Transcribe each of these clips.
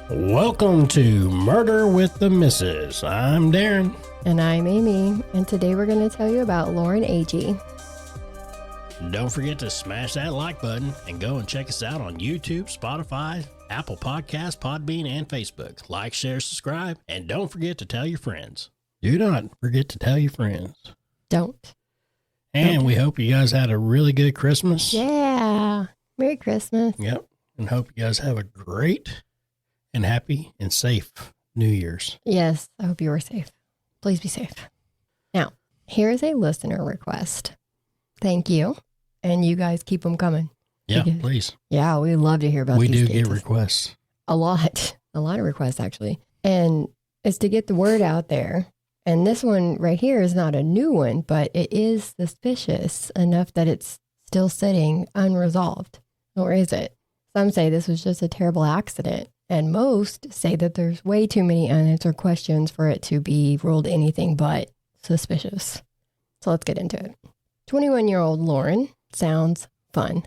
Welcome to Murder with the Missus. I'm Darren. And I'm Amy, and today we're going to tell you about Lauren Agee. Don't forget to smash that like button and go and check us out on YouTube, Spotify, Apple Podcasts, Podbean, and Facebook. Like, share, subscribe, and don't forget to tell your friends. Do not forget to tell your friends. Don't. And we hope you guys had a really good Christmas. Yeah. Merry Christmas. Yep. And hope you guys have a great and happy and safe New Year's. Yes, I hope you were safe. Please be safe. Now, here is a listener request. Thank you. And you guys keep them coming. Yeah, please. Yeah, we love to hear about these. We do get requests. A lot of requests, actually. And it's to get the word out there. And this one right here is not a new one, but it is suspicious enough that it's still sitting unresolved. Or is it? Some say this was just a terrible accident. And most say that there's way too many unanswered questions for it to be ruled anything but suspicious. So let's get into it. 21-year-old Lauren sounds fun.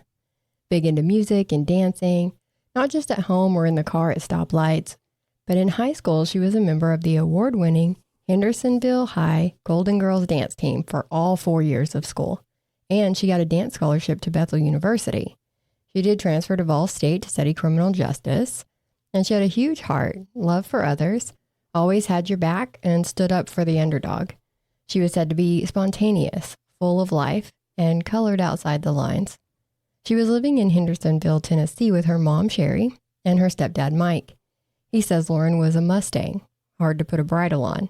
Big into music and dancing, not just at home or in the car at stoplights, but in high school she was a member of the award-winning Hendersonville High Golden Girls dance team for all 4 years of school. And she got a dance scholarship to Bethel University. She did transfer to Vol State to study criminal justice. And she had a huge heart, love for others, always had your back, and stood up for the underdog. She was said to be spontaneous, full of life, and colored outside the lines. She was living in Hendersonville, Tennessee with her mom, Sherry, and her stepdad, Mike. He says Lauren was a Mustang, hard to put a bridle on.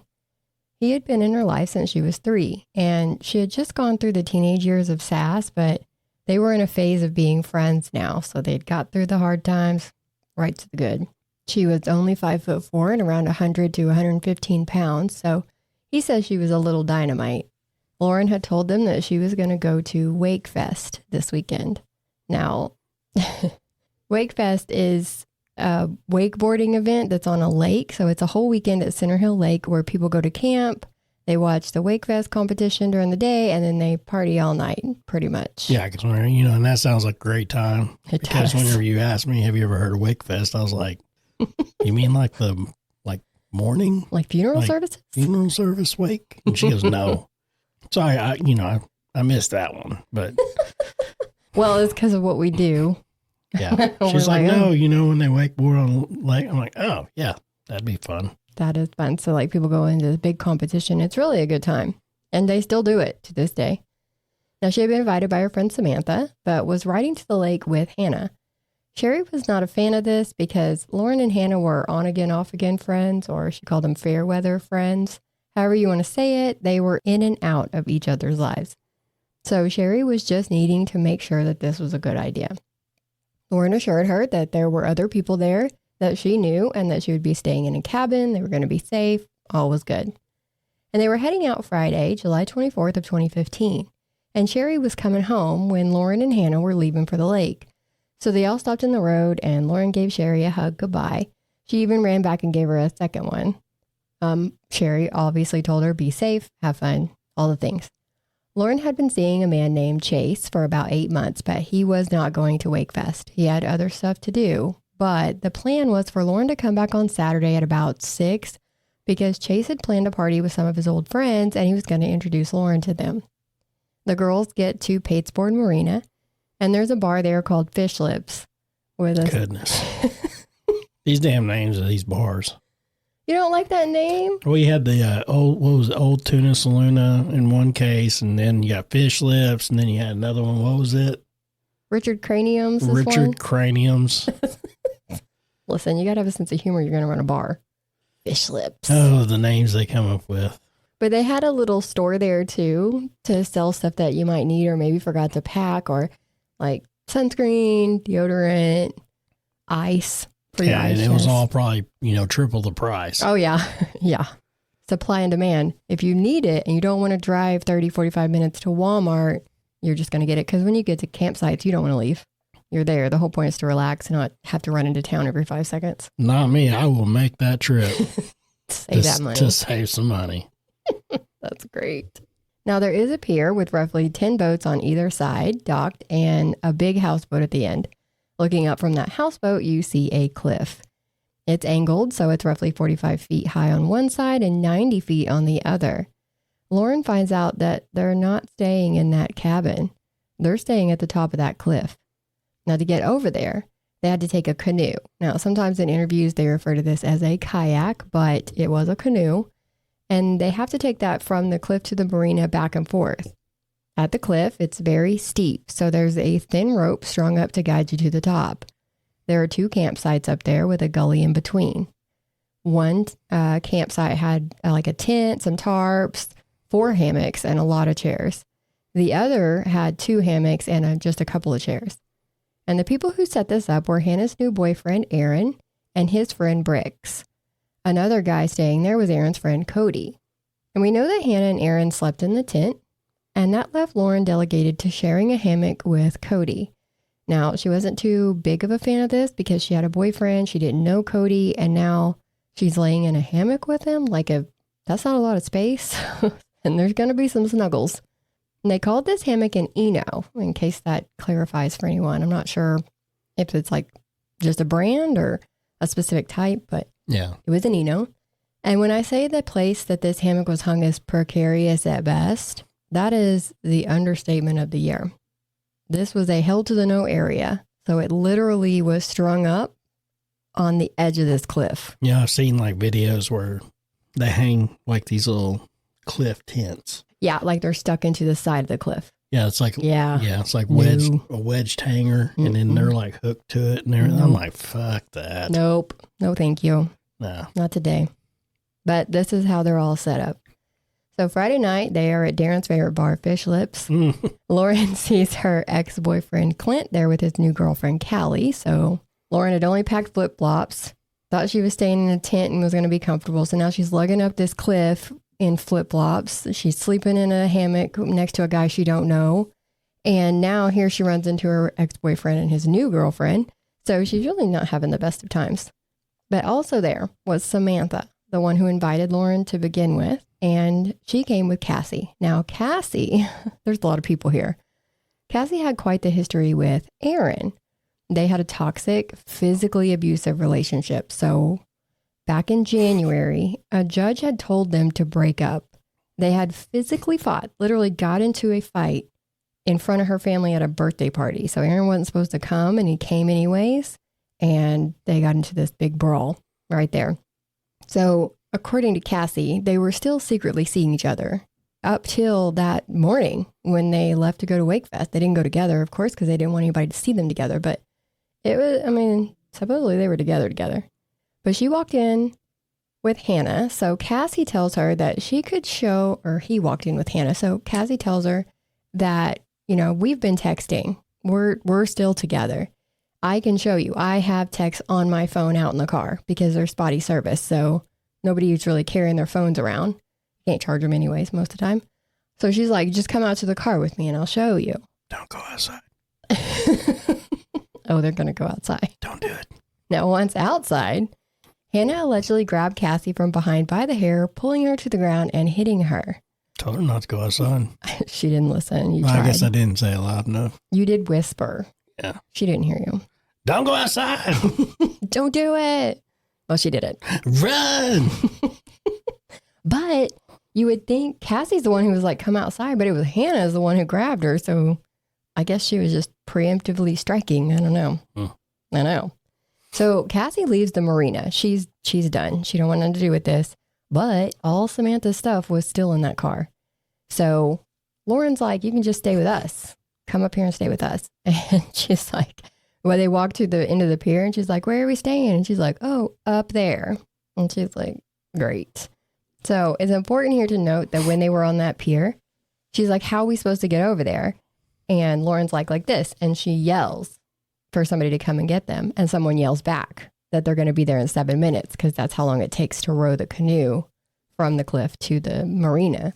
He had been in her life since she was 3, and she had just gone through the teenage years of sass, but they were in a phase of being friends now, so they'd got through the hard times, right to the good. She was only 5'4" and around 100 to 115 pounds, so he says she was a little dynamite. Lauren had told them that she was going to go to Wakefest this weekend. Now, Wakefest is a wakeboarding event that's on a lake, so it's a whole weekend at Center Hill Lake where people go to camp, they watch the Wakefest competition during the day, and then they party all night, pretty much. Yeah, because, and that sounds like a great time. It because does. Whenever you asked me, have you ever heard of Wakefest? I was like, you mean like the morning? Like funeral services? Funeral service wake? And she goes, no. So I missed that one, but. Well, it's because of what we do. Yeah. She's like, no, when they wakeboard on lake, I'm like, oh, yeah, that'd be fun. That is fun. So like people go into this big competition. It's really a good time. And they still do it to this day. Now she had been invited by her friend Samantha, but was riding to the lake with Hannah. Sherry was not a fan of this because Lauren and Hannah were on again, off again friends, or she called them fair weather friends. However you want to say it, they were in and out of each other's lives. So Sherry was just needing to make sure that this was a good idea. Lauren assured her that there were other people there that she knew and that she would be staying in a cabin. They were going to be safe. All was good. And they were heading out Friday, July 24th of 2015. And Sherry was coming home when Lauren and Hannah were leaving for the lake. So they all stopped in the road and Lauren gave Sherry a hug goodbye. She even ran back and gave her a second one. Sherry obviously told her, be safe, have fun, all the things. Lauren had been seeing a man named Chase for about 8 months, but he was not going to Wakefest. He had other stuff to do. But the plan was for Lauren to come back on Saturday at about 6 because Chase had planned a party with some of his old friends and he was going to introduce Lauren to them. The girls get to Patesboard Marina and there's a bar there called Fish Lips. Goodness. These damn names of these bars. You don't like that name? We had the Old Tuna Saloon in one case, and then you got Fish Lips, and then you had another one. What was it? Richard Craniums. Craniums. Listen, you got to have a sense of humor. You're going to run a bar. Fish Lips. Oh, the names they come up with. But they had a little store there too to sell stuff that you might need or maybe forgot to pack, or like sunscreen, deodorant, ice. Yeah, and it was all probably, triple the price. Oh, yeah. Yeah. Supply and demand. If you need it and you don't want to drive 30, 45 minutes to Walmart, you're just going to get it. Because when you get to campsites, you don't want to leave. You're there. The whole point is to relax and not have to run into town every 5 seconds. Not me. I will make that trip. Save that money. To save some money. That's great. Now, there is a pier with roughly 10 boats on either side, docked, and a big houseboat at the end. Looking up from that houseboat, you see a cliff. It's angled, so it's roughly 45 feet high on one side and 90 feet on the other. Lauren finds out that they're not staying in that cabin. They're staying at the top of that cliff. Now, to get over there, they had to take a canoe. Now, sometimes in interviews, they refer to this as a kayak, but it was a canoe. And they have to take that from the cliff to the marina back and forth. At the cliff, it's very steep, so there's a thin rope strung up to guide you to the top. There are 2 campsites up there with a gully in between. One campsite had like a tent, some tarps, 4 hammocks, and a lot of chairs. The other had 2 hammocks and just a couple of chairs. And the people who set this up were Hannah's new boyfriend, Aaron, and his friend, Bricks. Another guy staying there was Aaron's friend, Cody. And we know that Hannah and Aaron slept in the tent, and that left Lauren delegated to sharing a hammock with Cody. Now, she wasn't too big of a fan of this because she had a boyfriend, she didn't know Cody, and now she's laying in a hammock with him. That's not a lot of space, and there's going to be some snuggles. And they called this hammock an Eno, in case that clarifies for anyone. I'm not sure if it's like just a brand or a specific type, but yeah, it was an Eno. And when I say the place that this hammock was hung is precarious at best, that is the understatement of the year. This was a hell to the no area, so it literally was strung up on the edge of this cliff. Yeah, I've seen like videos where they hang like these little cliff tents. Yeah, like they're stuck into the side of the cliff. Yeah, it's like it's like a wedged hanger, and then they're like hooked to it, and everything. I'm like, fuck that. Nope, no, thank you. No, not today. But this is how they're all set up. So Friday night, they are at Darren's favorite bar, Fish Lips. Lauren sees her ex-boyfriend Clint there with his new girlfriend Callie. So Lauren had only packed flip-flops, thought she was staying in a tent and was going to be comfortable. So now she's lugging up this cliff in flip-flops. She's sleeping in a hammock next to a guy she don't know. And now here she runs into her ex-boyfriend and his new girlfriend. So she's really not having the best of times. But also there was Samantha, the one who invited Lauren to begin with. And she came with Cassie. Now, Cassie, there's a lot of people here. Cassie had quite the history with Aaron. They had a toxic, physically abusive relationship. So back in January, a judge had told them to break up. They had physically fought, literally got into a fight in front of her family at a birthday party. So Aaron wasn't supposed to come, and he came anyways. And they got into this big brawl right there. So according to Cassie, they were still secretly seeing each other up till that morning when they left to go to Wakefest. They didn't go together, of course, because they didn't want anybody to see them together. But it was, supposedly they were together. But she walked in with Hannah. So Cassie tells her that she could he walked in with Hannah. So Cassie tells her that, we've been texting. We're still together. I can show you. I have texts on my phone out in the car because they're spotty service. So nobody's really carrying their phones around. Can't charge them anyways most of the time. So she's like, just come out to the car with me and I'll show you. Don't go outside. Oh, they're going to go outside. Don't do it. Now, once outside, Hannah allegedly grabbed Cassie from behind by the hair, pulling her to the ground and hitting her. Told her not to go outside. She didn't listen. I guess I didn't say it loud enough. You did whisper. Yeah. She didn't hear you. Don't go outside. Don't do it. Well, she did it. Run. But you would think Cassie's the one who was like, come outside, but it was Hannah's the one who grabbed her. So I guess she was just preemptively striking. I don't know. I know. So Cassie leaves the marina. She's done. She don't want nothing to do with this. But all Samantha's stuff was still in that car. So Lauren's like, you can just stay with us. Come up here and stay with us. And she's like, well, they walked to the end of the pier and she's like, where are we staying? And she's like, oh, up there. And she's like, great. So it's important here to note that when they were on that pier, she's like, how are we supposed to get over there? And Lauren's like this. And she yells for somebody to come and get them. And someone yells back that they're going to be there in 7 minutes because that's how long it takes to row the canoe from the cliff to the marina.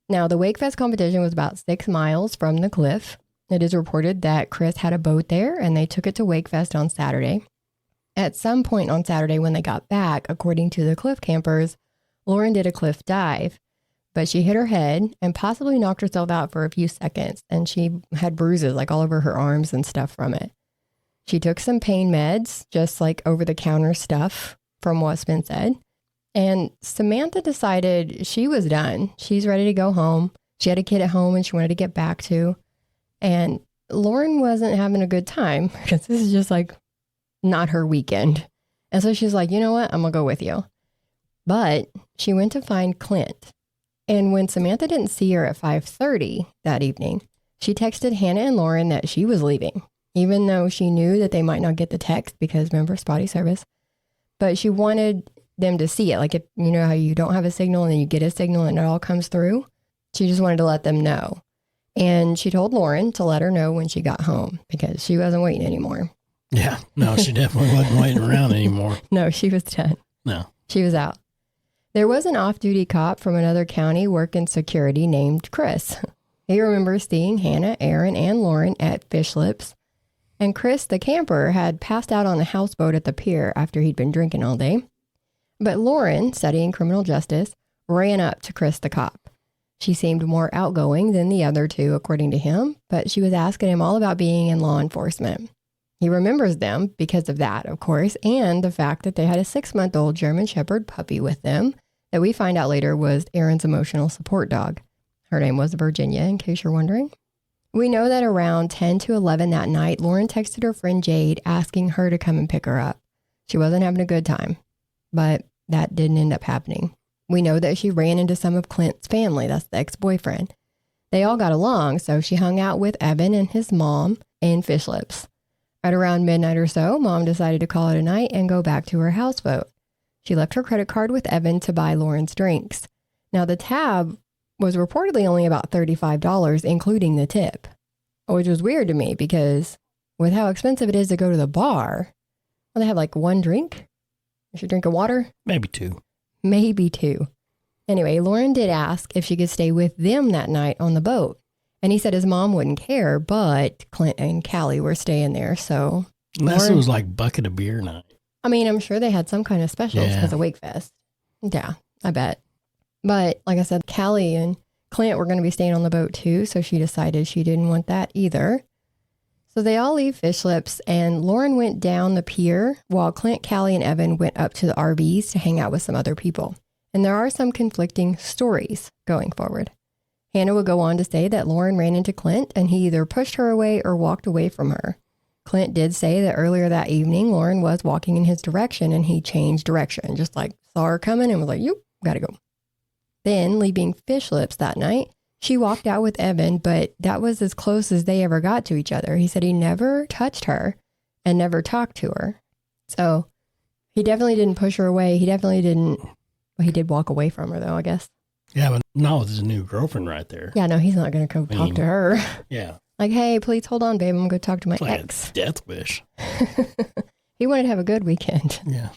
Now, the Wakefest competition was about 6 miles from the cliff. It is reported that Chris had a boat there and they took it to Wakefest on Saturday. At some point on Saturday when they got back, according to the cliff campers, Lauren did a cliff dive, but she hit her head and possibly knocked herself out for a few seconds. And she had bruises like all over her arms and stuff from it. She took some pain meds, just like over-the-counter stuff, from what's been said. And Samantha decided she was done. She's ready to go home. She had a kid at home and she wanted to get back to. And Lauren wasn't having a good time because this is just like not her weekend. And so she's like, you know what? I'm going to go with you. But she went to find Clint. And when Samantha didn't see her at 5:30 that evening, she texted Hannah and Lauren that she was leaving, even though she knew that they might not get the text because, remember, spotty service. But she wanted them to see it. Like, if you know how you don't have a signal and then you get a signal and it all comes through. She just wanted to let them know. And she told Lauren to let her know when she got home because she wasn't waiting anymore. Yeah. No, she definitely wasn't waiting around anymore. No, she was done. No. She was out. There was an off-duty cop from another county working security named Chris. He remembers seeing Hannah, Aaron, and Lauren at Fish Lips. And Chris, the camper, had passed out on the houseboat at the pier after he'd been drinking all day. But Lauren, studying criminal justice, ran up to Chris, the cop. She seemed more outgoing than the other two, according to him, but she was asking him all about being in law enforcement. He remembers them because of that, of course, and the fact that they had a 6-month-old German Shepherd puppy with them that we find out later was Aaron's emotional support dog. Her name was Virginia, in case you're wondering. We know that around 10 to 11 that night, Lauren texted her friend Jade asking her to come and pick her up. She wasn't having a good time, but that didn't end up happening. We know that she ran into some of Clint's family. That's the ex-boyfriend. They all got along, so she hung out with Evan and his mom in Fish Lips. At around midnight or so, Mom decided to call it a night and go back to her houseboat. She left her credit card with Evan to buy Lauren's drinks. Now, the tab was reportedly only about $35, including the tip, which was weird to me because with how expensive it is to go to the bar, well, they have like one drink. You should drink of water. Maybe two. Maybe two. Anyway, Lauren did ask if she could stay with them that night on the boat. And he said his mom wouldn't care, but Clint and Callie were staying there, so... Unless it was like bucket of beer night. I mean, I'm sure they had some kind of specials because of Wakefest. Yeah, I bet. But like I said, Callie and Clint were going to be staying on the boat too, so she decided she didn't want that either. So they all leave Fish Lips, and Lauren went down the pier while Clint, Callie, and Evan went up to the RVs to hang out with some other people. And there are some conflicting stories going forward. Hannah would go on to say that Lauren ran into Clint and he either pushed her away or walked away from her. Clint did say that earlier that evening, Lauren was walking in his direction and he changed direction, just like saw her coming and was like, you gotta go. Then, leaving Fish Lips that night, she walked out with Evan, but that was as close as they ever got to each other. He said he never touched her and never talked to her. So he definitely didn't push her away. He definitely didn't, well, he did walk away from her though, I guess. Yeah, but not with his new girlfriend right there. Yeah, no, he's not going to go talk to her. Yeah. Like, hey, please hold on, babe. I'm going to go talk to my ex. A death wish. He wanted to have a good weekend. Yeah.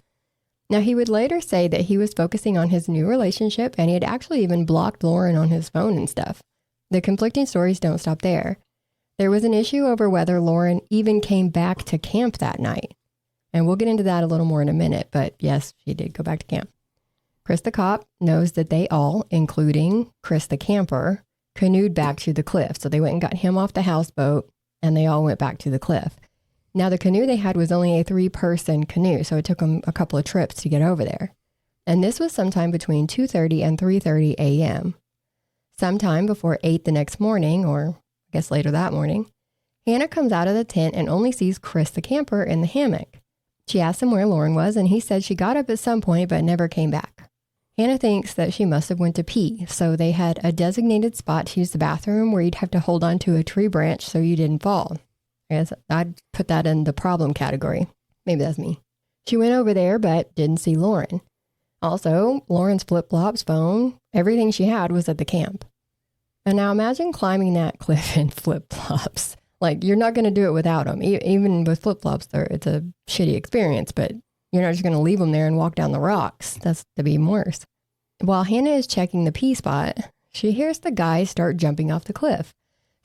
Now, he would later say that he was focusing on his new relationship and he had actually even blocked Lauren on his phone and stuff. The conflicting stories don't stop there. There was an issue over whether Lauren even came back to camp that night. And we'll get into that a little more in a minute, but yes, she did go back to camp. Chris the cop knows that they all, including Chris the camper, canoed back to the cliff. So they went and got him off the houseboat and they all went back to the cliff. Now the canoe they had was only a 3-person canoe, so it took them a couple of trips to get over there. And this was sometime between 2:30 and 3:30 a.m. Sometime before 8 the next morning, or I guess later that morning, Hannah comes out of the tent and only sees Chris the camper in the hammock. She asked him where Lauren was and he said she got up at some point but never came back. Hannah thinks that she must have went to pee, so they had a designated spot to use the bathroom where you'd have to hold on to a tree branch so you didn't fall. I guess I'd put that in the problem category. Maybe that's me. She went over there but didn't see Lauren. Also, Lauren's flip-flops, phone, everything she had was at the camp. And now imagine climbing that cliff in flip-flops. Like, you're not going to do it without them. Even with flip-flops, it's a shitty experience, but you're not just going to leave them there and walk down the rocks. That's to be worse. While Hannah is checking the pee spot, she hears the guys start jumping off the cliff.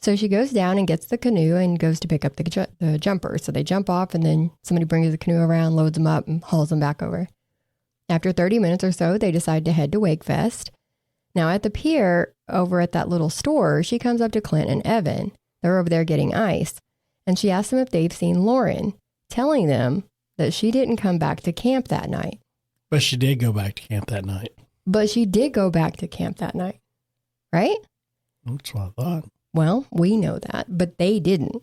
So she goes down and gets the canoe and goes to pick up the jumper. So they jump off and then somebody brings the canoe around, loads them up and hauls them back over. After 30 minutes or so, they decide to head to Wakefest. Now at the pier over at that little store, she comes up to Clint and Evan. They're over there getting ice. And she asks them if they've seen Lauren, telling them that she didn't come back to camp that night. But she did go back to camp that night. But she did go back to camp that night, right? That's what I thought. Well, we know that, but they didn't.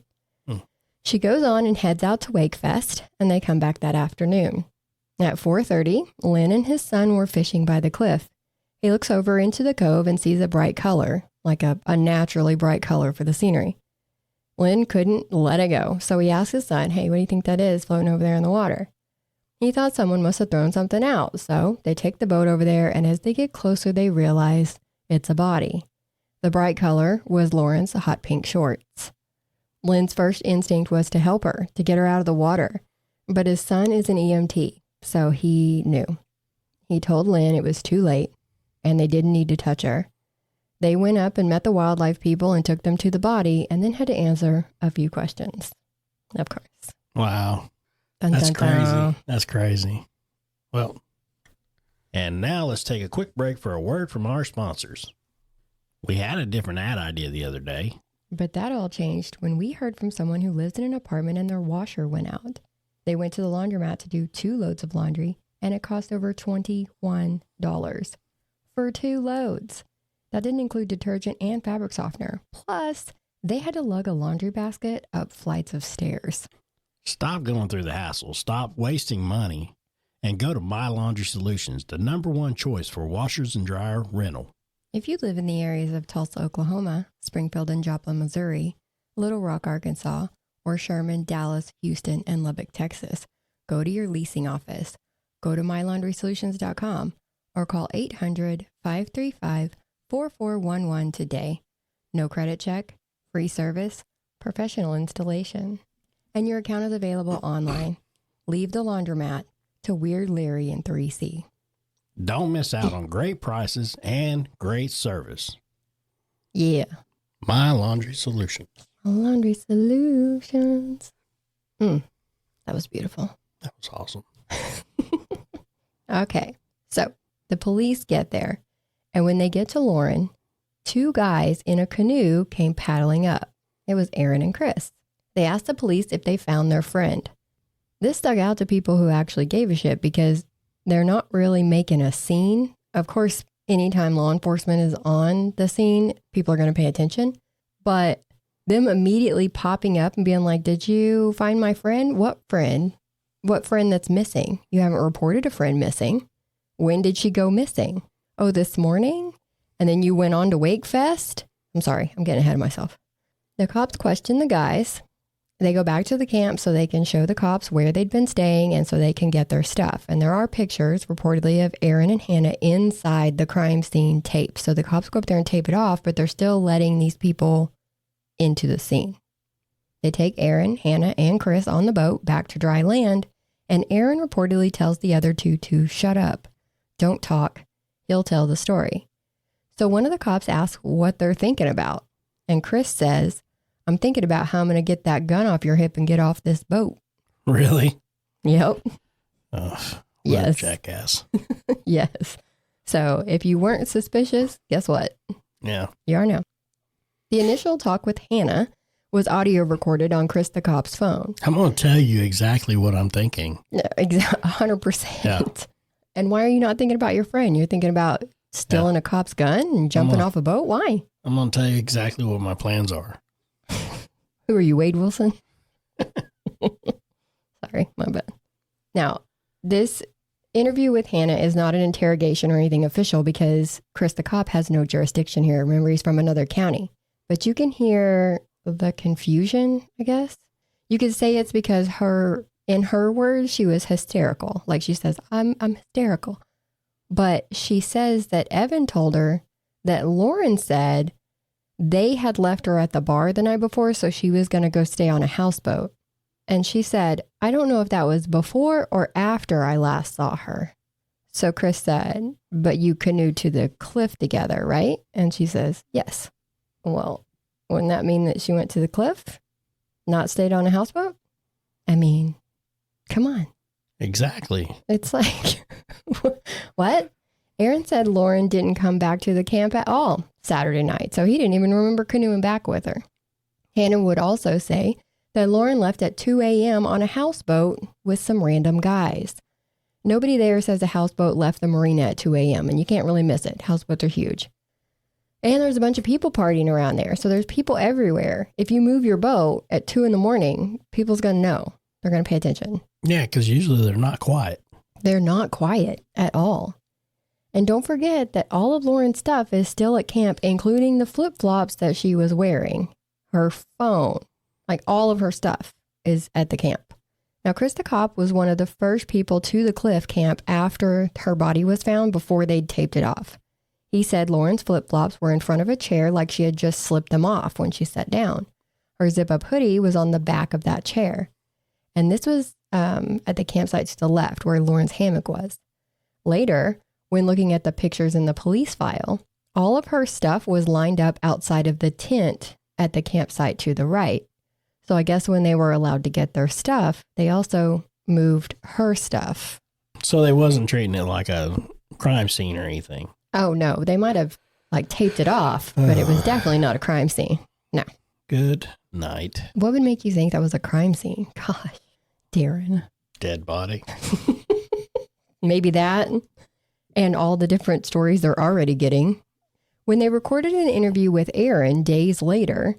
She goes on and heads out to Wakefest, and they come back that afternoon. At 4:30, Lynn and his son were fishing by the cliff. He looks over into the cove and sees a bright color, like a naturally bright color for the scenery. Lynn couldn't let it go, so he asked his son, hey, what do you think that is floating over there in the water? He thought someone must have thrown something out, so they take the boat over there, and as they get closer, they realize it's a body. The bright color was Lauren's hot pink shorts. Lynn's first instinct was to help her, to get her out of the water, but his son is an EMT, so he knew. He told Lynn it was too late, and they didn't need to touch her. They went up and met the wildlife people and took them to the body, and then had to answer a few questions. Of course. Wow. Dun, That's dun, dun. crazy. That's crazy. Well, and now let's take a quick break for a word from our sponsors. We had a different ad idea the other day. But that all changed when we heard from someone who lives in an apartment and their washer went out. They went to the laundromat to do 2 loads of laundry, and it cost over $21 for 2 loads. That didn't include detergent and fabric softener. Plus, they had to lug a laundry basket up flights of stairs. Stop going through the hassle. Stop wasting money and go to My Laundry Solutions, the #1 choice for washers and dryer rental. If you live in the areas of Tulsa, Oklahoma, Springfield and Joplin, Missouri, Little Rock, Arkansas, or Sherman, Dallas, Houston, and Lubbock, Texas, go to your leasing office, go to mylaundrysolutions.com, or call 800-535-4411 today. No credit check, free service, professional installation. And your account is available online. Leave the laundromat to Weird Larry and 3C. Don't miss out on great prices and great service. Yeah. My Laundry Solutions. Laundry Solutions. That was beautiful. That was awesome. Okay. So the police get there, and when they get to Lauren, 2 guys in a canoe came paddling up. It was Aaron and Chris. They asked the police if they found their friend. This stuck out to people who actually gave a shit because they're not really making a scene. Of course, anytime law enforcement is on the scene, people are going to pay attention. But them immediately popping up and being like, did you find my friend? What friend? What friend that's missing? You haven't reported a friend missing. When did she go missing? Oh, this morning? And then you went on to Wakefest? I'm sorry, I'm getting ahead of myself. The cops questioned the guys. They go back to the camp so they can show the cops where they'd been staying and so they can get their stuff. And there are pictures reportedly of Aaron and Hannah inside the crime scene tape. So the cops go up there and tape it off, but they're still letting these people into the scene. They take Aaron, Hannah, and Chris on the boat back to dry land. And Aaron reportedly tells the other 2 to shut up. Don't talk. He'll tell the story. So one of the cops asks what they're thinking about. And Chris says, I'm thinking about how I'm going to get that gun off your hip and get off this boat. Really? Yep. Oh, yes. Jackass. Yes. So if you weren't suspicious, guess what? Yeah. You are now. The initial talk with Hannah was audio recorded on Chris the cop's phone. I'm going to tell you exactly what I'm thinking. 100%. Yeah. And why are you not thinking about your friend? You're thinking about stealing a cop's gun and jumping off a boat? Why? I'm going to tell you exactly what my plans are. Who are you, Wade Wilson? Sorry, my bad. Now, this interview with Hannah is not an interrogation or anything official because Chris the cop has no jurisdiction here. Remember, he's from another county. But you can hear the confusion, I guess. You could say it's because in her words, she was hysterical. Like she says, I'm hysterical. But she says that Evan told her that Lauren said they had left her at the bar the night before, so she was going to go stay on a houseboat. And she said, I don't know if that was before or after I last saw her. So Chris said, but you canoed to the cliff together, right? And she says, yes. Well, wouldn't that mean that she went to the cliff, not stayed on a houseboat? I mean, come on. Exactly. It's like, what? Aaron said Lauren didn't come back to the camp at all Saturday night, so he didn't even remember canoeing back with her. Hannah would also say that Lauren left at 2 a.m. on a houseboat with some random guys. Nobody there says a houseboat left the marina at 2 a.m. and you can't really miss it. Houseboats are huge. And there's a bunch of people partying around there. So there's people everywhere. If you move your boat at 2 a.m, people's going to know. They're going to pay attention. Yeah, because usually they're not quiet. They're not quiet at all. And don't forget that all of Lauren's stuff is still at camp, including the flip-flops that she was wearing. Her phone, like all of her stuff is at the camp. Now, Chris the cop was one of the first people to the cliff camp after her body was found before they'd taped it off. He said Lauren's flip-flops were in front of a chair like she had just slipped them off when she sat down. Her zip-up hoodie was on the back of that chair. And this was at the campsite to the left where Lauren's hammock was. Later, when looking at the pictures in the police file, all of her stuff was lined up outside of the tent at the campsite to the right. So I guess when they were allowed to get their stuff, they also moved her stuff. So they wasn't treating it like a crime scene or anything. Oh, no. They might have like taped it off, but it was definitely not a crime scene. No. Good night. What would make you think that was a crime scene? Gosh, Darren. Dead body. Maybe that and all the different stories they're already getting. When they recorded an interview with Aaron days later,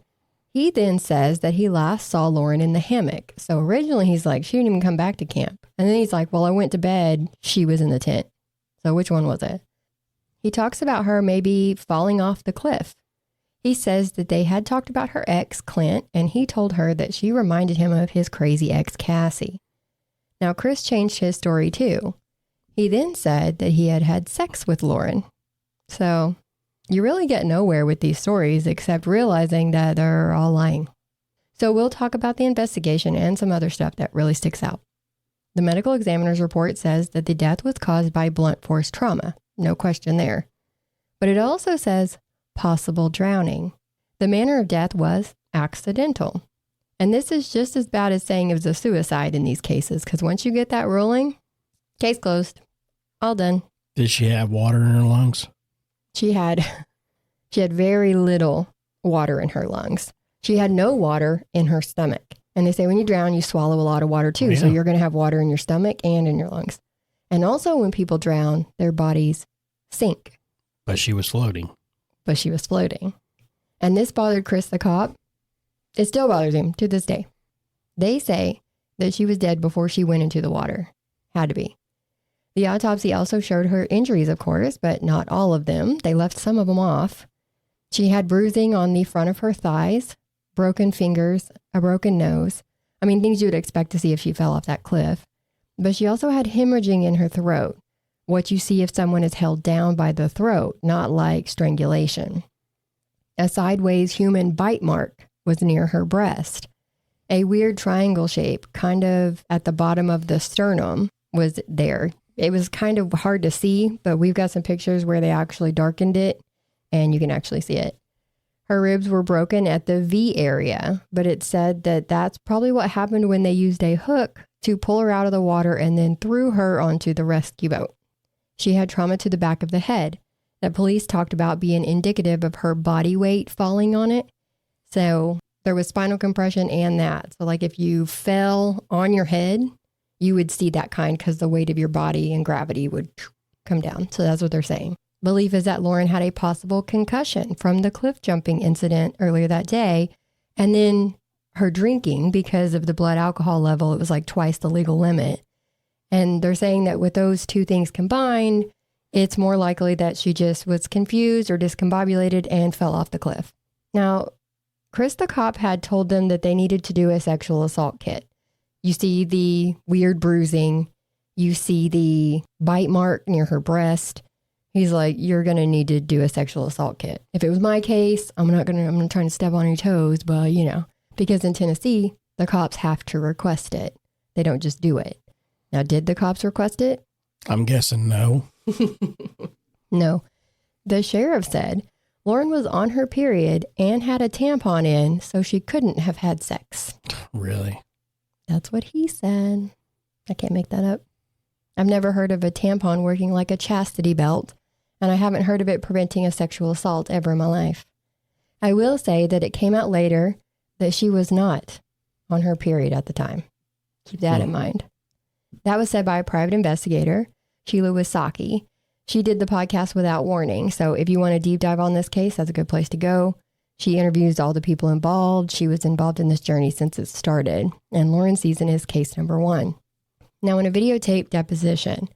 he then says that he last saw Lauren in the hammock. So originally he's like, she didn't even come back to camp. And then he's like, well, I went to bed. She was in the tent. So which one was it? He talks about her maybe falling off the cliff. He says that they had talked about her ex, Clint, and he told her that she reminded him of his crazy ex, Cassie. Now, Chris changed his story too. He then said that he had had sex with Lauren. So you really get nowhere with these stories except realizing that they're all lying. So we'll talk about the investigation and some other stuff that really sticks out. The medical examiner's report says that the death was caused by blunt force trauma. No question there. But it also says possible drowning. The manner of death was accidental. And this is just as bad as saying it was a suicide in these cases, because once you get that ruling, case closed. All done. Did she have water in her lungs? She had very little water in her lungs. She had no water in her stomach. And they say when you drown, you swallow a lot of water too. Yeah. So you're going to have water in your stomach and in your lungs. And also when people drown, their bodies sink. But she was floating. And this bothered Chris the cop. It still bothers him to this day. They say that she was dead before she went into the water. Had to be. The autopsy also showed her injuries, of course, but not all of them. They left some of them off. She had bruising on the front of her thighs, broken fingers, a broken nose. I mean, things you would expect to see if she fell off that cliff. But she also had hemorrhaging in her throat, what you see if someone is held down by the throat, not like strangulation. A sideways human bite mark was near her breast. A weird triangle shape, kind of at the bottom of the sternum, was there. It was kind of hard to see, but we've got some pictures where they actually darkened it, and you can actually see it. Her ribs were broken at the V area, but it said that that's probably what happened when they used a hook to pull her out of the water and then threw her onto the rescue boat. She had trauma to the back of the head that police talked about being indicative of her body weight falling on it. So there was spinal compression and that. So like if you fell on your head, you would see that kind because the weight of your body and gravity would come down. So that's what they're saying. Belief is that Lauren had a possible concussion from the cliff jumping incident earlier that day. And then her drinking, because of the blood alcohol level, it was like twice the legal limit. And they're saying that with those two things combined, it's more likely that she just was confused or discombobulated and fell off the cliff. Now, Chris the cop had told them that they needed to do a sexual assault kit. You see the weird bruising. You see the bite mark near her breast. He's like, you're going to need to do a sexual assault kit. If it was my case, I'm not trying to step on your toes, but you know, because in Tennessee, the cops have to request it. They don't just do it. Now, did the cops request it? I'm guessing no. No. The sheriff said Lauren was on her period and had a tampon in, so she couldn't have had sex. Really? That's what he said. I can't make that up. I've never heard of a tampon working like a chastity belt, and I haven't heard of it preventing a sexual assault ever in my life. I will say that it came out later that she was not on her period at the time. Keep that in mind. That was said by a private investigator, Sheila Wisaki. She did the podcast without warning. So if you want to deep dive on this case, that's a good place to go. She interviews all the people involved. She was involved in this journey since it started. And Lauren season is case number 1. Now, in a videotape deposition,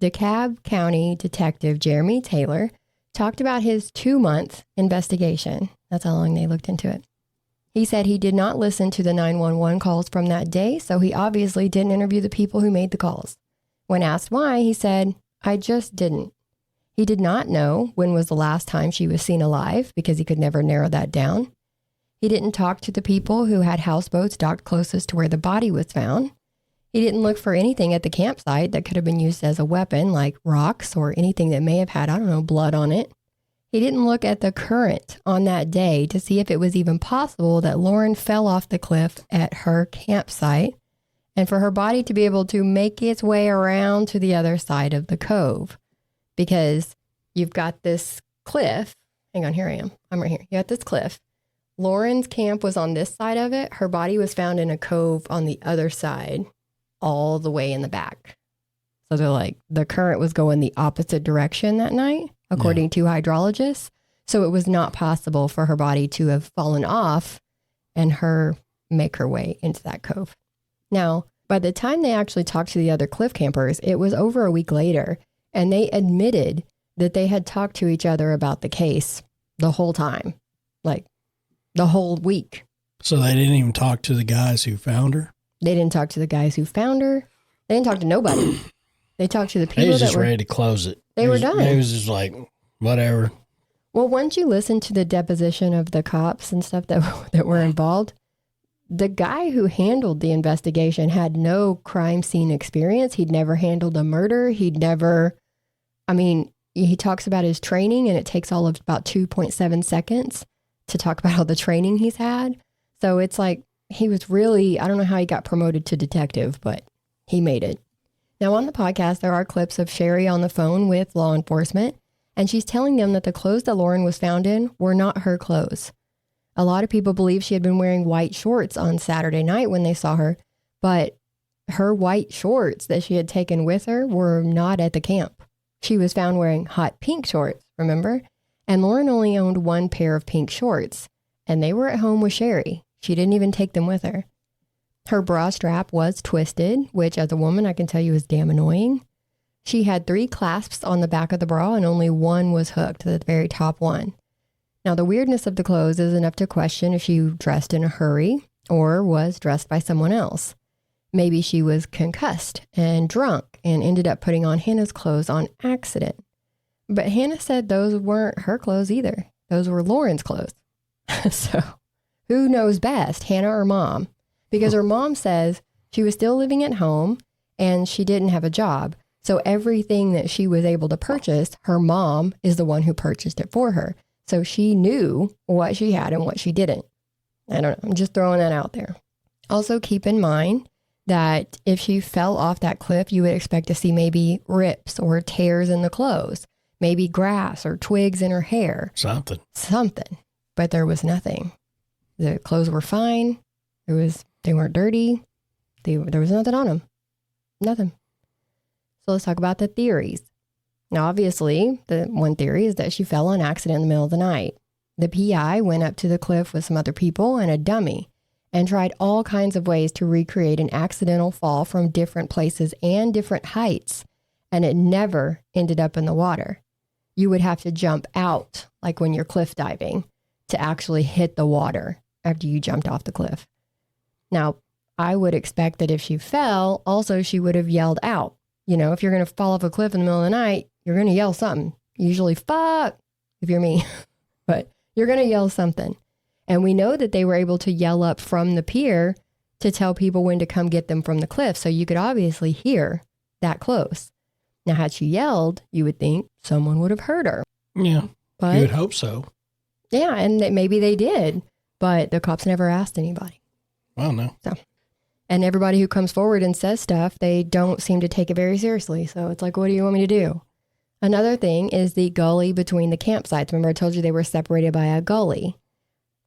DeKalb County Detective Jeremy Taylor talked about his 2-month investigation. That's how long they looked into it. He said he did not listen to the 911 calls from that day, so he obviously didn't interview the people who made the calls. When asked why, he said, "I just didn't." He did not know when was the last time she was seen alive because he could never narrow that down. He didn't talk to the people who had houseboats docked closest to where the body was found. He didn't look for anything at the campsite that could have been used as a weapon, like rocks or anything that may have had, blood on it. He didn't look at the current on that day to see if it was even possible that Lauren fell off the cliff at her campsite and for her body to be able to make its way around to the other side of the cove. Because you've got this cliff. Hang on, here I am. I'm right here. You got this cliff. Lauren's camp was on this side of it. Her body was found in a cove on the other side, all the way in the back. So they're like, the current was going the opposite direction that night, according to hydrologists. So it was not possible for her body to have fallen off and her make her way into that cove. Now, by the time they actually talked to the other cliff campers, it was over a week later, and they admitted that they had talked to each other about the case the whole time, like the whole week. So they didn't even talk to the guys who found her? They didn't talk to the guys who found her. They didn't talk to nobody. They talked to the people They was that just were ready to close it. They were done. They was just like, whatever. Well, once you listen to the deposition of the cops and stuff that were involved, the guy who handled the investigation had no crime scene experience. He'd never handled a murder. He talks about his training, and it takes all of about 2.7 seconds to talk about all the training he's had. So it's like he was really, I don't know how he got promoted to detective, but he made it. Now on the podcast, there are clips of Sherry on the phone with law enforcement, and she's telling them that the clothes that Lauren was found in were not her clothes. A lot of people believe she had been wearing white shorts on Saturday night when they saw her, but her white shorts that she had taken with her were not at the camp. She was found wearing hot pink shorts, remember? And Lauren only owned one pair of pink shorts, and they were at home with Sherry. She didn't even take them with her. Her bra strap was twisted, which as a woman I can tell you is damn annoying. She had 3 clasps on the back of the bra and only one was hooked, the very top one. Now the weirdness of the clothes is enough to question if she dressed in a hurry or was dressed by someone else. Maybe she was concussed and drunk and ended up putting on Hannah's clothes on accident. But Hannah said those weren't her clothes either. Those were Lauren's clothes. So who knows best, Hannah or mom? Because her mom says she was still living at home and she didn't have a job. So everything that she was able to purchase, her mom is the one who purchased it for her. So she knew what she had and what she didn't. I don't know. I'm just throwing that out there. Also keep in mind that if she fell off that cliff, you would expect to see maybe rips or tears in the clothes, maybe grass or twigs in her hair. Something. But there was nothing. The clothes were fine. They weren't dirty. There was nothing on them. Nothing. So let's talk about the theories. Now, obviously, the one theory is that she fell on accident in the middle of the night. The PI went up to the cliff with some other people and a dummy and tried all kinds of ways to recreate an accidental fall from different places and different heights, and it never ended up in the water. You would have to jump out, like when you're cliff diving, to actually hit the water after you jumped off the cliff. Now, I would expect that if she fell, also she would have yelled out. You know, if you're going to fall off a cliff in the middle of the night, you're going to yell something. Usually, fuck, if you're me. But you're going to yell something. And we know that they were able to yell up from the pier to tell people when to come get them from the cliff. So you could obviously hear that close. Now, had she yelled, you would think someone would have heard her. Yeah, But you would hope so. yeah, and maybe they did. But the cops never asked anybody. Well, no. And everybody who comes forward and says stuff, they don't seem to take it very seriously. So it's like, what do you want me to do? Another thing is the gully between the campsites. Remember I told you they were separated by a gully.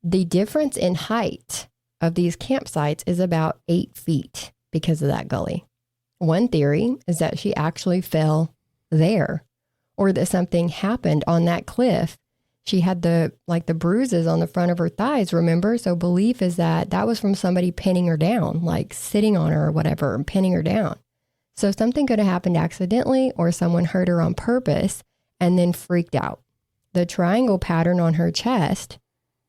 The difference in height of these campsites is about 8 feet because of that gully. One theory is that she actually fell there, or that something happened on that cliff. She had the bruises on the front of her thighs, remember? So belief is that was from somebody pinning her down, like sitting on her or whatever, and pinning her down. So something could have happened accidentally, or someone hurt her on purpose and then freaked out. The triangle pattern on her chest,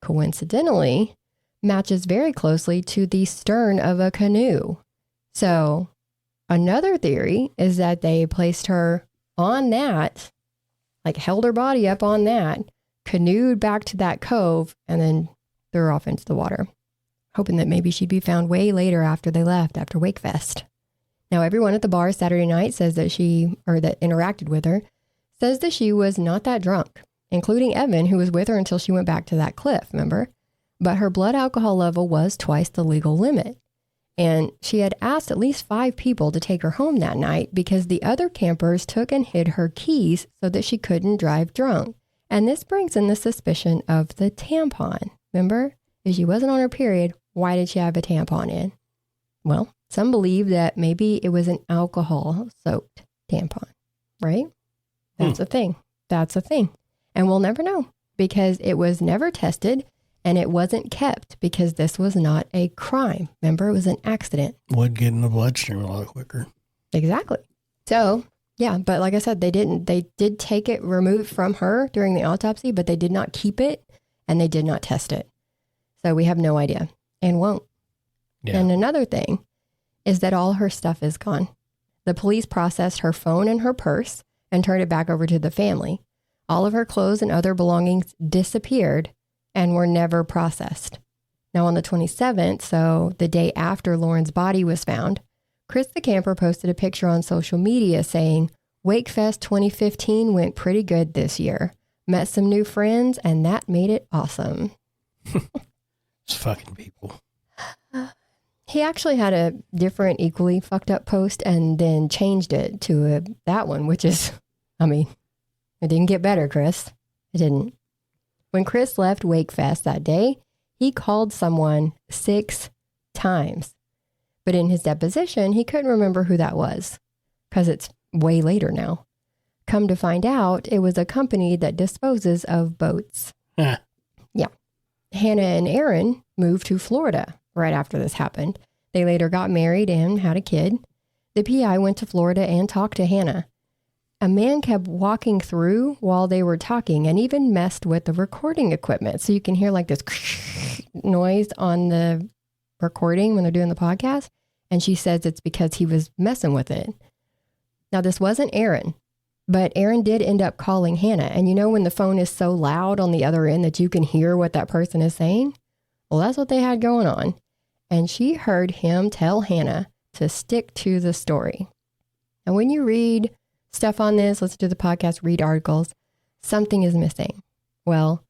coincidentally, matches very closely to the stern of a canoe. So another theory is that they placed her on that, like held her body up on that, canoed back to that cove, and then threw her off into the water, hoping that maybe she'd be found way later after they left, after Wakefest. Now, everyone at the bar Saturday night says that that interacted with her, says that she was not that drunk, including Evan, who was with her until she went back to that cliff, remember? But her blood alcohol level was twice the legal limit. And she had asked at least 5 people to take her home that night because the other campers took and hid her keys so that she couldn't drive drunk. And this brings in the suspicion of the tampon. Remember? If she wasn't on her period, why did she have a tampon in? Well, some believe that maybe it was an alcohol-soaked tampon, right? That's a thing. That's a thing. And we'll never know because it was never tested and it wasn't kept because this was not a crime. Remember, it was an accident. Would get in the bloodstream a lot quicker. Exactly. So, yeah, but like I said, they did take it, remove it from her during the autopsy, but they did not keep it and they did not test it. So we have no idea and won't. Yeah. And another thing is that all her stuff is gone. The police processed her phone and her purse and turned it back over to the family. All of her clothes and other belongings disappeared and were never processed. Now on the 27th, so the day after Lauren's body was found, Chris the camper posted a picture on social media saying, Wakefest 2015 went pretty good this year. Met some new friends and that made it awesome. It's fucking people. He actually had a different, equally fucked up post and then changed it to that one, which is, it didn't get better, Chris. It didn't. When Chris left Wakefest that day, he called someone 6 times. But in his deposition, he couldn't remember who that was because it's way later now. Come to find out, it was a company that disposes of boats. Yeah. Hannah and Aaron moved to Florida right after this happened. They later got married and had a kid. The PI went to Florida and talked to Hannah. A man kept walking through while they were talking and even messed with the recording equipment. So you can hear like this noise on the recording when they're doing the podcast. And she says it's because he was messing with it. Now, this wasn't Aaron, but Aaron did end up calling Hannah. And you know when the phone is so loud on the other end that you can hear what that person is saying? Well, that's what they had going on. And she heard him tell Hannah to stick to the story. And when you read stuff on this, listen to the podcast, read articles, something is missing. Well,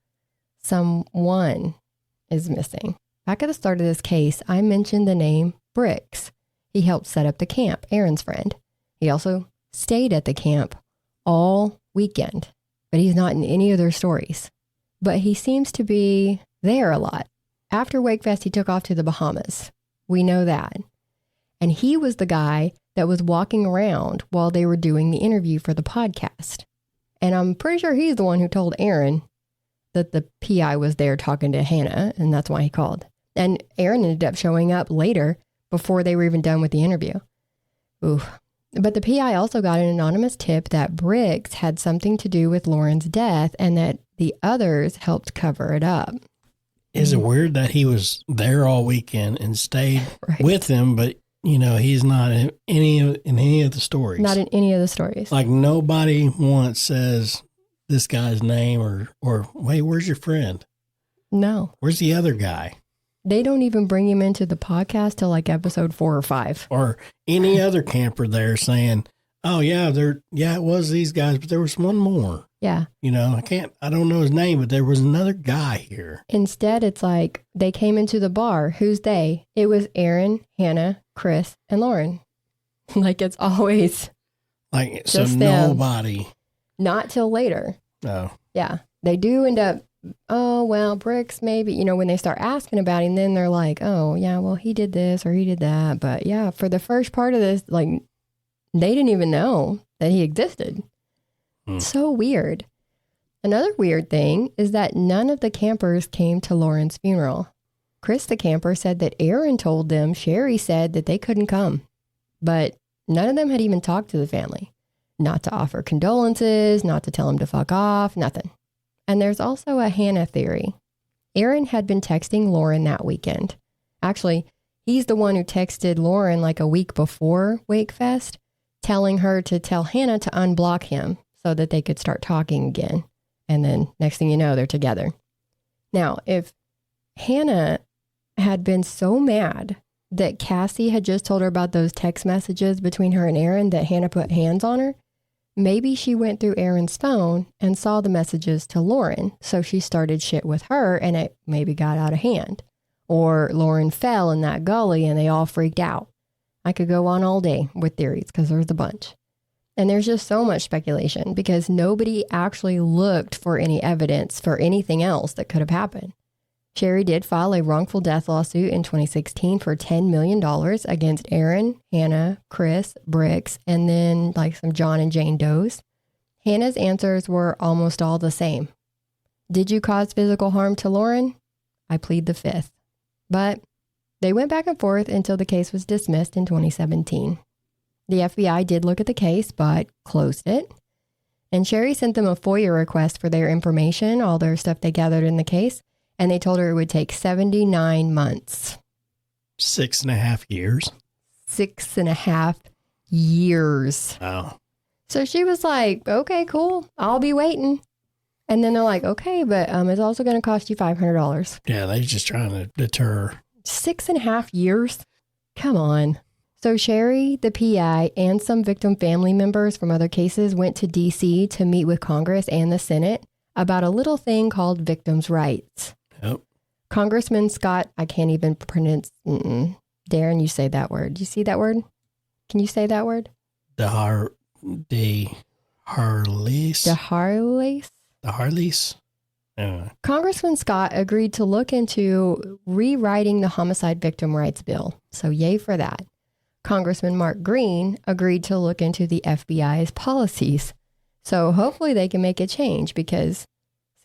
someone is missing. Back at the start of this case, I mentioned the name Bricks. He helped set up the camp, Aaron's friend. He also stayed at the camp all weekend, but he's not in any of their stories. But he seems to be there a lot. After Wakefest, he took off to the Bahamas. We know that. And he was the guy that was walking around while they were doing the interview for the podcast. And I'm pretty sure he's the one who told Aaron that the PI was there talking to Hannah, and that's why he called. And Aaron ended up showing up later before they were even done with the interview. Ooh. But the PI also got an anonymous tip that Briggs had something to do with Lauren's death and that the others helped cover it up. Is it weird that he was there all weekend and stayed with them, but, he's not in any of the stories? Not in any of the stories. Like nobody once says this guy's name or wait, where's your friend? No. Where's the other guy? They don't even bring him into the podcast till like episode 4 or 5. Or any other camper there saying, oh yeah, it was these guys, but there was one more. Yeah. I don't know his name, but there was another guy here. Instead, it's like they came into the bar. Who's they? It was Aaron, Hannah, Chris, and Lauren. Like it's always like, so nobody. Not till later. Oh. Yeah. They do end up, oh, well, Bricks, maybe, when they start asking about him, then they're like, oh, yeah, well, he did this or he did that. But yeah, for the first part of this, like they didn't even know that he existed. So weird. Another weird thing is that none of the campers came to Lauren's funeral. Chris, the camper, said that Aaron told them Sherry said that they couldn't come, but none of them had even talked to the family. Not to offer condolences, not to tell them to fuck off, nothing. And there's also a Hannah theory. Aaron had been texting Lauren that weekend. Actually, he's the one who texted Lauren like a week before Wakefest, telling her to tell Hannah to unblock him so that they could start talking again. And then next thing you know, they're together. Now, if Hannah had been so mad that Cassie had just told her about those text messages between her and Aaron that Hannah put hands on her, maybe she went through Aaron's phone and saw the messages to Lauren. So she started shit with her and it maybe got out of hand. Or Lauren fell in that gully and they all freaked out. I could go on all day with theories because there's a bunch. And there's just so much speculation because nobody actually looked for any evidence for anything else that could have happened. Sherry did file a wrongful death lawsuit in 2016 for $10 million against Aaron, Hannah, Chris, Bricks, and then like some John and Jane Does. Hannah's answers were almost all the same. Did you cause physical harm to Lauren? I plead the fifth. But they went back and forth until the case was dismissed in 2017. The FBI did look at the case, but closed it. And Sherry sent them a FOIA request for their information, all their stuff they gathered in the case. And they told her it would take 79 months. 6.5 years? 6.5 years. Wow. So she was like, okay, cool. I'll be waiting. And then they're like, okay, but it's also going to cost you $500. Yeah, they're just trying to deter. 6.5 years? Come on. So Sherry, the PI, and some victim family members from other cases went to D.C. to meet with Congress and the Senate about a little thing called victims' rights. Yep. Congressman Scott, I can't even pronounce. Darren, you say that word. Do you see that word? Can you say that word? The Harleys. Congressman Scott agreed to look into rewriting the homicide victim rights bill. So yay for that. Congressman Mark Green agreed to look into the FBI's policies. So hopefully they can make a change because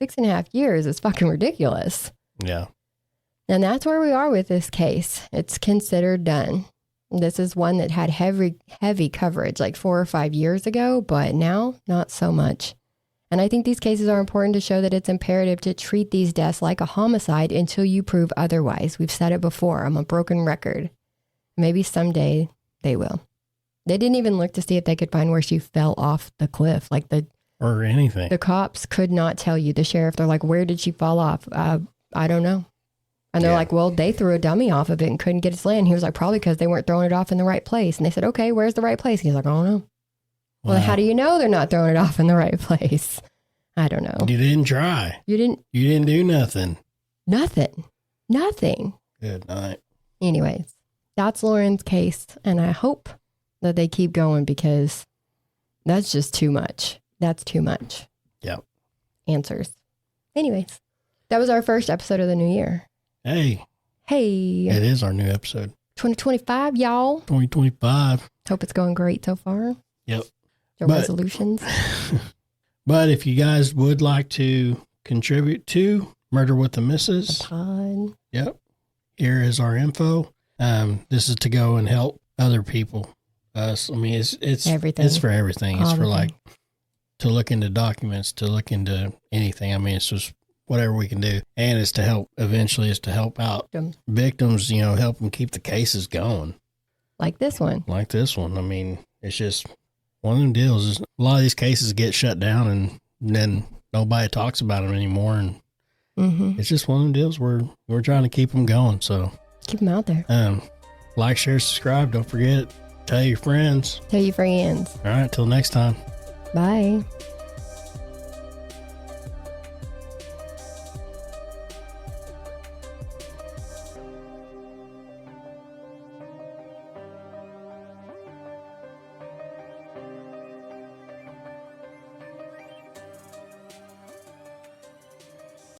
6.5 years is fucking ridiculous. Yeah. And that's where we are with this case. It's considered done. This is one that had heavy coverage like 4 or 5 years ago, but now not so much. And I think these cases are important to show that it's imperative to treat these deaths like a homicide until you prove otherwise. We've said it before. I'm a broken record. Maybe someday they will. They didn't even look to see if they could find where she fell off the cliff, or anything. The cops could not tell you. The sheriff, they're like, where did she fall off? I don't know. And they're like, well, they threw a dummy off of it and couldn't get its land. He was like, probably because they weren't throwing it off in the right place. And they said, okay, where's the right place? He's like, I don't know. Wow. Well, how do you know they're not throwing it off in the right place? I don't know. You didn't try. You didn't do nothing. Nothing. Good night. Anyways, that's Lauren's case. And I hope that they keep going because that's just too much. That's too much. Yep. Answers. Anyways, that was our first episode of the new year. Hey. It is our new episode. 2025, y'all. 2025. Hope it's going great so far. Yep. Your resolutions. But if you guys would like to contribute to Murder with the Missus, pod. Yep. Here is our info. This is to go and help other people. Us. I mean, it's everything. It's for everything. It's for like to look into documents, to look into anything. I mean, it's just whatever we can do. And it's to help, eventually it's to help out victims, help them keep the cases going. Like this one. I mean, it's just one of them deals. A lot of these cases get shut down and then nobody talks about them anymore. And it's just one of them deals where we're trying to keep them going. So keep them out there. Like, share, subscribe. Don't forget, tell your friends. All right. Till next time. Bye.